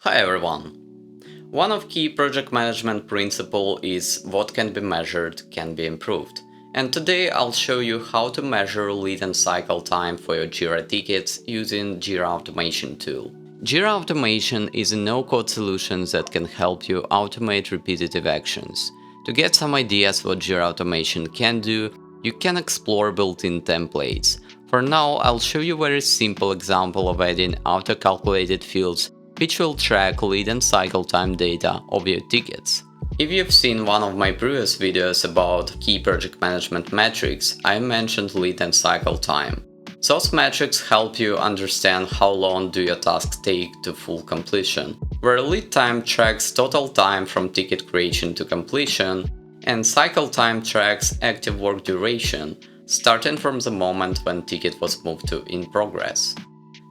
Hi everyone! One of key project management principle is what can be measured can be improved. And today I'll show you how to measure lead and cycle time for your Jira tickets using Jira Automation tool. Jira Automation is a no-code solution that can help you automate repetitive actions. To get some ideas what Jira Automation can do, you can explore built-in templates. For now, I'll show you a very simple example of adding auto-calculated fields which will track lead and cycle time data of your tickets. If you've seen one of my previous videos about key project management metrics, I mentioned lead and cycle time. Those metrics help you understand how long do your tasks take to full completion, where lead time tracks total time from ticket creation to completion, and cycle time tracks active work duration, starting from the moment when ticket was moved to in progress.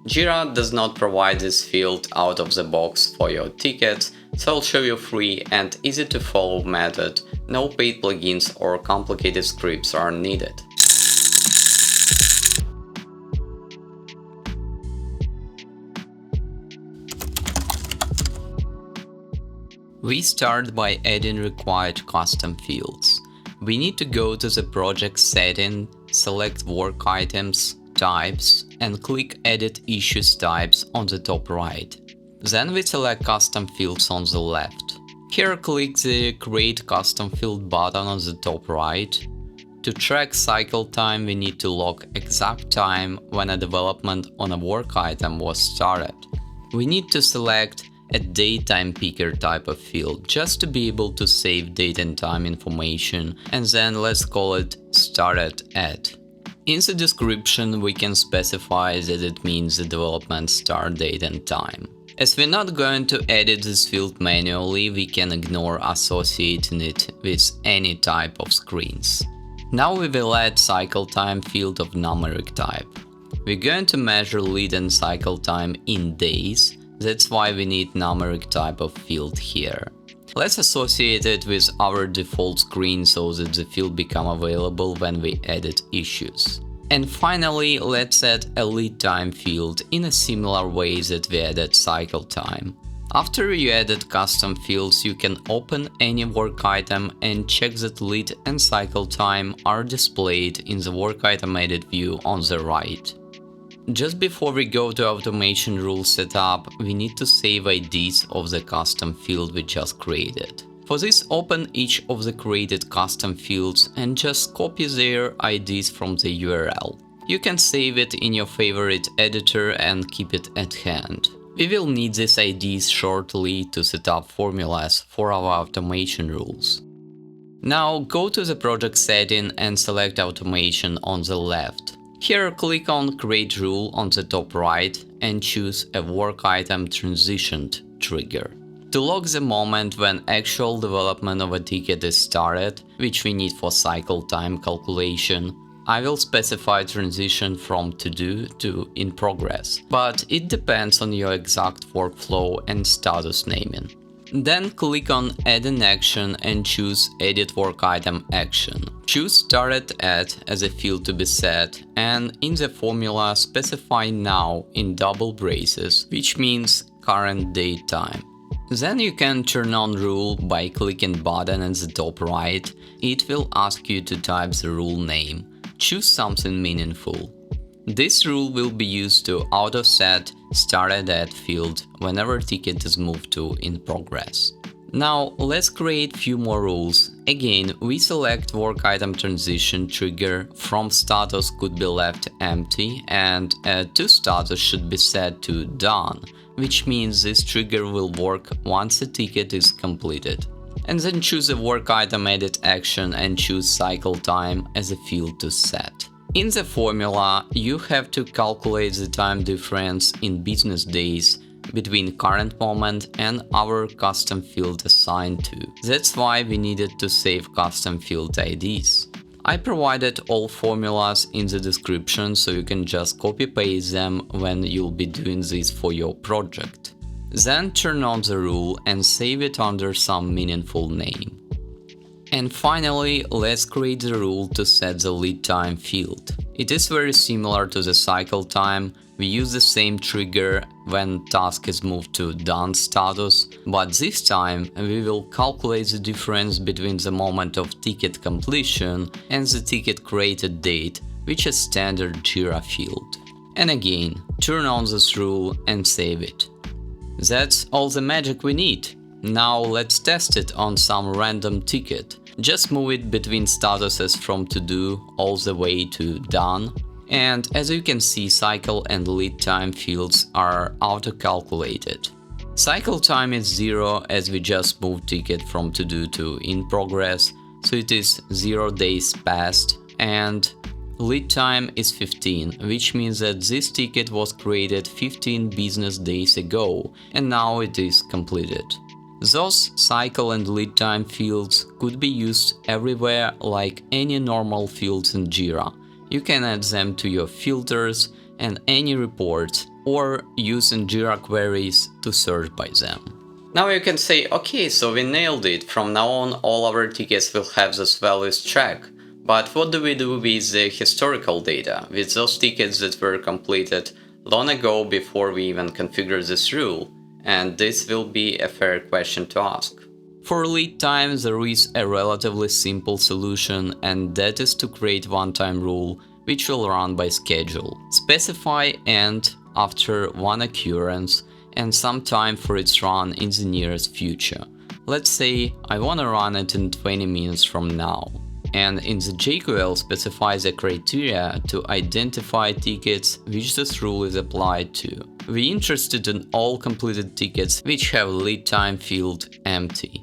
Jira does not provide this field out of the box for your tickets, so I'll show you a free and easy to follow method. No paid plugins or complicated scripts are needed. We start by adding required custom fields. We need to go to the project setting, select work items, types, and click Edit Issues Types on the top right. Then we select Custom Fields on the left. Here click the Create Custom Field button on the top right. To track cycle time, we need to log exact time when a development on a work item was started. We need to select a date time picker type of field just to be able to save date and time information, and then let's call it startedAt. In the description, we can specify that it means the development start date and time. As we're not going to edit this field manually, we can ignore associating it with any type of screens. Now we will add cycle time field of numeric type. We're going to measure lead and cycle time in days, that's why we need numeric type of field here. Let's associate it with our default screen so that the field become available when we edit issues. And finally, let's add a lead time field in a similar way that we added cycle time. After you added custom fields, you can open any work item and check that lead and cycle time are displayed in the work item edit view on the right. Just before we go to automation rule setup, we need to save IDs of the custom field we just created. For this, open each of the created custom fields and just copy their IDs from the URL. You can save it in your favorite editor and keep it at hand. We will need these IDs shortly to set up formulas for our automation rules. Now go to the project setting and select automation on the left. Here click on Create Rule on the top right and choose a work item transitioned trigger. To log the moment when actual development of a ticket is started, which we need for cycle time calculation, I will specify transition from to do to in progress, but it depends on your exact workflow and status naming. Then click on Add an action and choose Edit Work Item Action. Choose startedAt as a field to be set, and in the formula specify now in double braces, which means current date time. Then you can turn on rule by clicking button at the top right. It will ask you to type the rule name. Choose something meaningful. This rule will be used to auto-set startedAt field whenever ticket is moved to in progress. Now let's create few more rules. Again, we select work item transition trigger from status could be left empty, and to status should be set to done, which means this trigger will work once the ticket is completed. And then choose a work item edit action and choose cycle time as a field to set. In the formula, you have to calculate the time difference in business days between current moment and our custom field assigned to. That's why we needed to save custom field IDs. I provided all formulas in the description, so you can just copy-paste them when you'll be doing this for your project. Then turn on the rule and save it under some meaningful name. And finally, let's create the rule to set the lead time field. It is very similar to the cycle time, we use the same trigger when task is moved to done status, but this time we will calculate the difference between the moment of ticket completion and the ticket created date, which is standard Jira field. And again, turn on this rule and save it. That's all the magic we need. Now let's test it on some random ticket. Just move it between statuses from to do all the way to done. And as you can see, cycle and lead time fields are auto-calculated. Cycle time is 0 as we just moved ticket from to do to in progress, so it is 0 days past, and lead time is 15, which means that this ticket was created 15 business days ago and now it is completed. Those cycle and lead time fields could be used everywhere like any normal fields in Jira. You can add them to your filters and any reports or use in Jira queries to search by them. Now you can say, okay, so we nailed it. From now on all our tickets will have those values tracked. But what do we do with the historical data, with those tickets that were completed long ago before we even configured this rule? And this will be a fair question to ask. For lead time, there is a relatively simple solution, and that is to create one-time rule which will run by schedule. Specify end after one occurrence and some time for its run in the nearest future. Let's say I want to run it in 20 minutes from now. And in the JQL specify the criteria to identify tickets which this rule is applied to. We're interested in all completed tickets which have lead time field empty.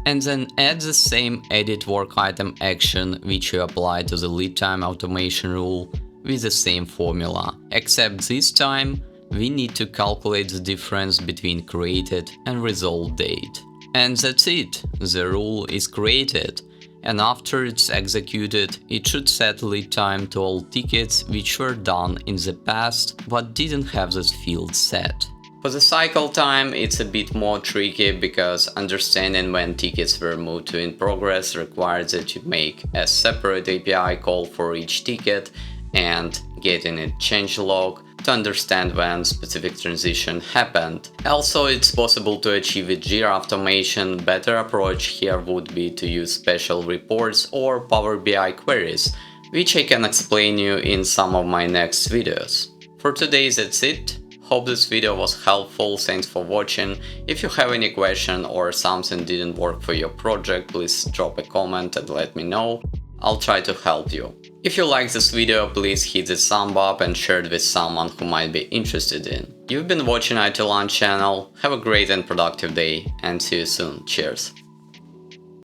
And then add the same edit work item action which you apply to the lead time automation rule with the same formula, except this time we need to calculate the difference between created and result date. And that's it, the rule is created. And after it's executed, it should set lead time to all tickets which were done in the past but didn't have this field set. For the cycle time, it's a bit more tricky because understanding when tickets were moved to in progress requires that you make a separate API call for each ticket and getting a change log to understand when specific transition happened. Also, it's possible to achieve with Jira Automation. Better approach here would be to use special reports or Power BI queries, which I can explain you in some of my next videos. For today, that's it. Hope this video was helpful, thanks for watching. If you have any question or something didn't work for your project, please drop a comment and let me know. I'll try to help you. If you like this video, please hit the thumb up and share it with someone who might be interested in. You've been watching IT Lunch channel. Have a great and productive day and see you soon. Cheers!